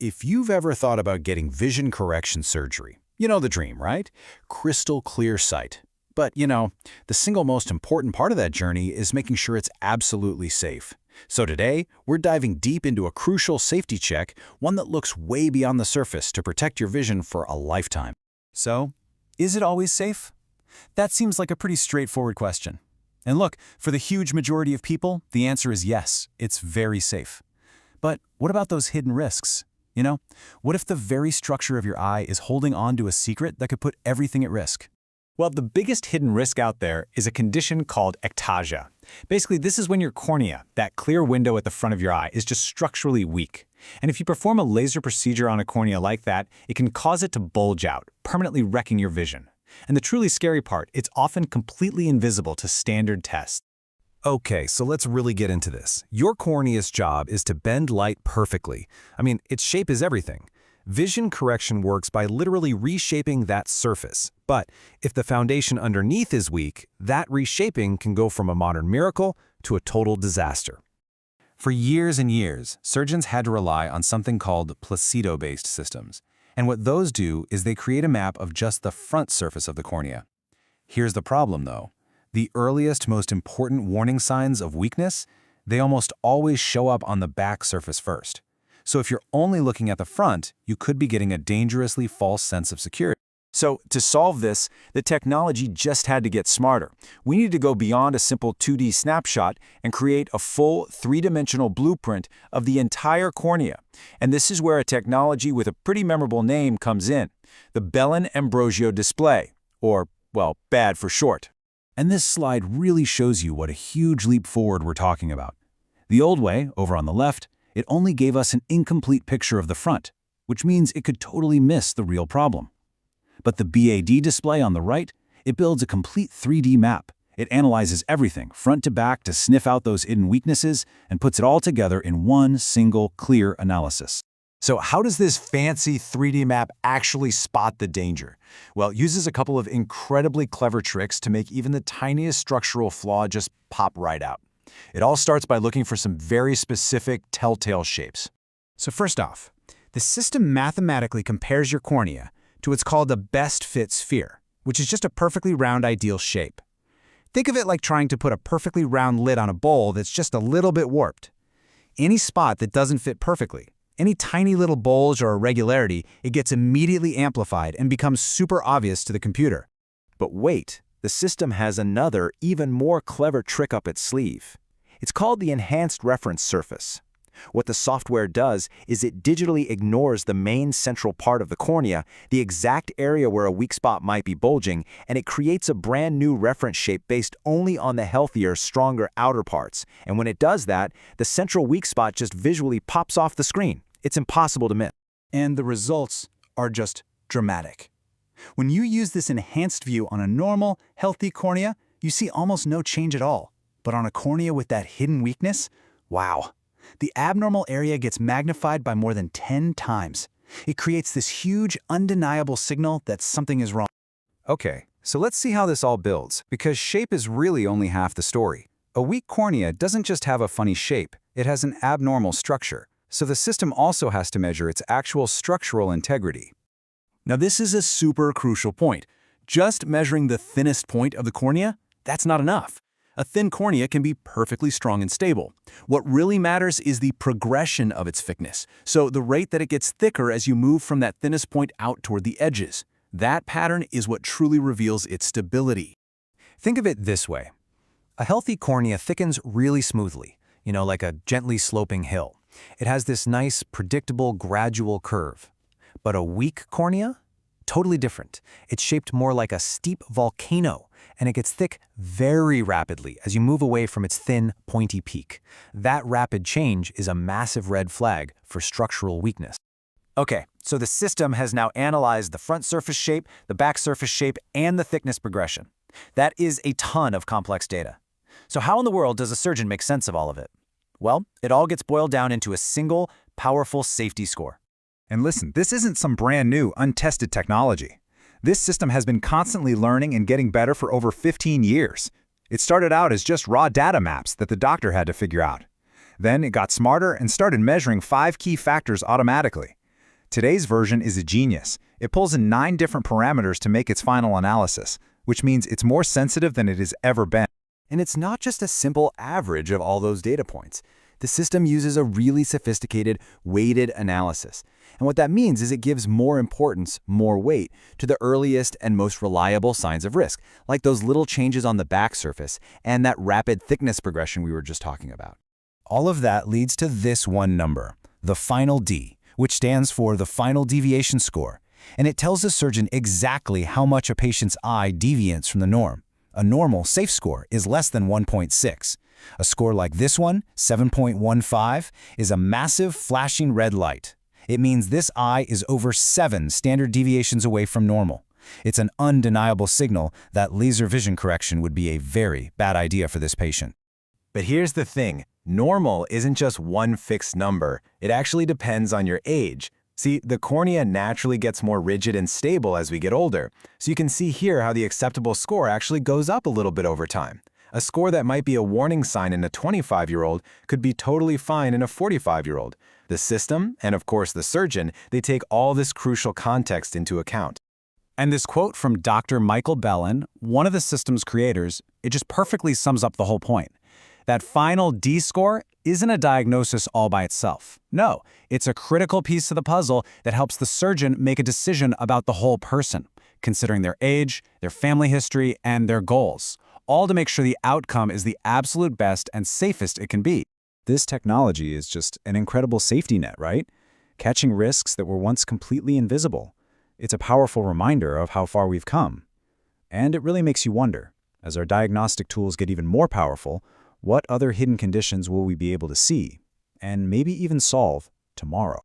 If you've ever thought about getting vision correction surgery, you know the dream, right? Crystal clear sight. But, the single most important part of that journey is making sure it's absolutely safe. So today, we're diving deep into a crucial safety check, one that looks way beyond the surface to protect your vision for a lifetime. So, is it always safe? That seems like a pretty straightforward question. And look, for the huge majority of people, the answer is yes, it's very safe. But what about those hidden risks? What if the very structure of your eye is holding on to a secret that could put everything at risk? Well, the biggest hidden risk out there is a condition called ectasia. Basically, this is when your cornea, that clear window at the front of your eye, is just structurally weak. And if you perform a laser procedure on a cornea like that, it can cause it to bulge out, permanently wrecking your vision. And the truly scary part, it's often completely invisible to standard tests. Okay, so let's really get into this. Your cornea's job is to bend light perfectly. Its shape is everything. Vision correction works by literally reshaping that surface. But if the foundation underneath is weak, that reshaping can go from a modern miracle to a total disaster. For years and years, surgeons had to rely on something called placido-based systems. And what those do is they create a map of just the front surface of the cornea. Here's the problem, though. The earliest, most important warning signs of weakness, they almost always show up on the back surface first. So if you're only looking at the front, you could be getting a dangerously false sense of security. So to solve this, the technology just had to get smarter. We needed to go beyond a simple 2D snapshot and create a full three-dimensional blueprint of the entire cornea. And this is where a technology with a pretty memorable name comes in, the Belin Ambrosio display, or, well, BAD for short. And this slide really shows you what a huge leap forward we're talking about. The old way, over on the left, it only gave us an incomplete picture of the front, which means it could totally miss the real problem. But the BAD display on the right, it builds a complete 3D map. It analyzes everything, front to back, to sniff out those hidden weaknesses and puts it all together in one single, clear analysis. So how does this fancy 3D map actually spot the danger? Well, it uses a couple of incredibly clever tricks to make even the tiniest structural flaw just pop right out. It all starts by looking for some very specific telltale shapes. So first off, the system mathematically compares your cornea to what's called a best fit sphere, which is just a perfectly round ideal shape. Think of it like trying to put a perfectly round lid on a bowl that's just a little bit warped. Any spot that doesn't fit perfectly, any tiny little bulge or irregularity, it gets immediately amplified and becomes super obvious to the computer. But wait, the system has another, even more clever trick up its sleeve. It's called the enhanced reference surface. What the software does is it digitally ignores the main central part of the cornea, the exact area where a weak spot might be bulging, and it creates a brand new reference shape based only on the healthier, stronger outer parts. And when it does that, the central weak spot just visually pops off the screen. It's impossible to miss. And the results are just dramatic. When you use this enhanced view on a normal, healthy cornea, you see almost no change at all. But on a cornea with that hidden weakness, wow. The abnormal area gets magnified by more than 10 times. It creates this huge, undeniable signal that something is wrong. Okay, so let's see how this all builds, because shape is really only half the story. A weak cornea doesn't just have a funny shape, it has an abnormal structure. So the system also has to measure its actual structural integrity. Now this is a super crucial point. Just measuring the thinnest point of the cornea, that's not enough. A thin cornea can be perfectly strong and stable. What really matters is the progression of its thickness, so the rate that it gets thicker as you move from that thinnest point out toward the edges. That pattern is what truly reveals its stability. Think of it this way. A healthy cornea thickens really smoothly, like a gently sloping hill. It has this nice, predictable, gradual curve. But a weak cornea? Totally different. It's shaped more like a steep volcano, and it gets thick very rapidly as you move away from its thin, pointy peak. That rapid change is a massive red flag for structural weakness. Okay, so the system has now analyzed the front surface shape, the back surface shape, and the thickness progression. That is a ton of complex data. So how in the world does a surgeon make sense of all of it? Well, it all gets boiled down into a single, powerful safety score. And listen, this isn't some brand new, untested technology. This system has been constantly learning and getting better for over 15 years. It started out as just raw data maps that the doctor had to figure out. Then it got smarter and started measuring 5 key factors automatically. Today's version is a genius. It pulls in 9 different parameters to make its final analysis, which means it's more sensitive than it has ever been. And it's not just a simple average of all those data points. The system uses a really sophisticated, weighted analysis. And what that means is it gives more importance, more weight, to the earliest and most reliable signs of risk, like those little changes on the back surface and that rapid thickness progression we were just talking about. All of that leads to this one number, the final D, which stands for the final deviation score. And it tells the surgeon exactly how much a patient's eye deviates from the norm. A normal safe score is less than 1.6. A score like this one, 7.15, is a massive flashing red light. It means this eye is over 7 standard deviations away from normal. It's an undeniable signal that laser vision correction would be a very bad idea for this patient. But here's the thing. Normal isn't just one fixed number. It actually depends on your age. See, the cornea naturally gets more rigid and stable as we get older, so you can see here how the acceptable score actually goes up a little bit over time. A score that might be a warning sign in a 25-year-old could be totally fine in a 45-year-old. The system, and of course the surgeon, they take all this crucial context into account. And this quote from Dr. Michael Belin, one of the system's creators, it just perfectly sums up the whole point. That final D score isn't a diagnosis all by itself. No, it's a critical piece of the puzzle that helps the surgeon make a decision about the whole person, considering their age, their family history, and their goals, all to make sure the outcome is the absolute best and safest it can be. This technology is just an incredible safety net, right? Catching risks that were once completely invisible. It's a powerful reminder of how far we've come. And it really makes you wonder, as our diagnostic tools get even more powerful, what other hidden conditions will we be able to see, and maybe even solve, tomorrow?